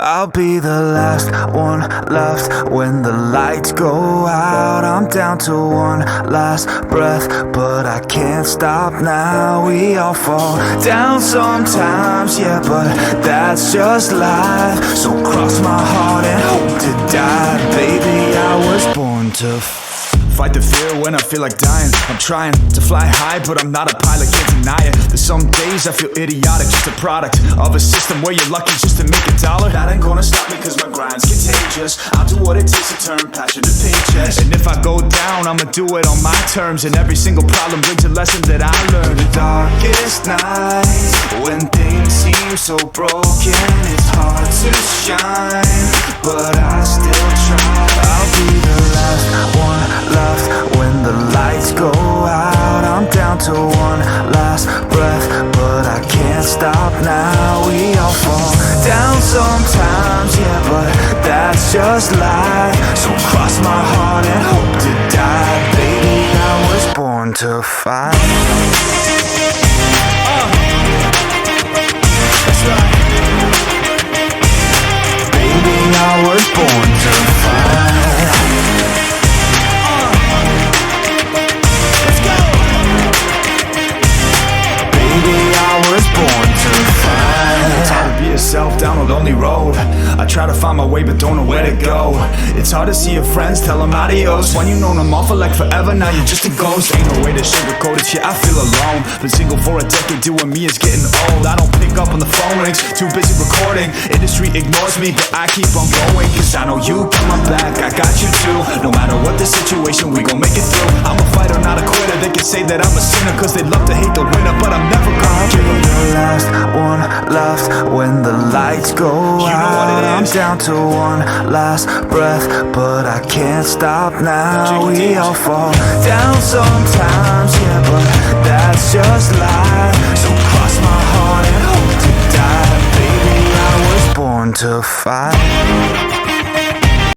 I'll be the last one left when the lights go out. I'm down to one last breath, but I can't stop now. We all fall down sometimes, yeah, but that's just life. So cross my heart and hope to die. Baby, I was born to fight the fear when I feel like dying. I'm trying to fly high, but I'm not a pilot, can't deny it. There's some days I feel idiotic, just a product of a system where you're lucky just to make $1. That ain't gonna stop me cause my grind's contagious. I'll do what it takes to turn passion to paychecks. And if I go down, I'ma do it on my terms. And every single problem brings a lesson that I learned. The darkest nights, when things seem so broken, it's hard to shine, but I still try. I'll be the last one left when the lights go out. I'm down to one last breath, but I can't stop now. We all fall down sometimes, yeah, but that's just life. So cross my heart and hope to die. Baby, I was born to fight. That's right. Baby, I was born to fight. Born to fight. It's hard to be yourself down a lonely road. I try to find my way but don't know where to go. It's hard to see your friends, tell them adios. When you known them all for like forever, now you're just a ghost. Ain't no way to sugarcoat it, yeah, I feel alone. Been single for a decade, doing me is getting old. I don't pick up on the phone rings, too busy recording. Industry ignores me, but I keep on going. Cause I know you got my back, I got you too. No matter what the situation, we gon' make it through. I'm a fighter, not a quitter. They can say that I'm a sinner cause they love to hate the winner, but I'm never gonna give up. The last one left when the lights go out. I'm down to one last breath, but I can't stop now. We all fall down sometimes, yeah, but that's just life. So cross my heart and hope to die. Baby, I was born to fight.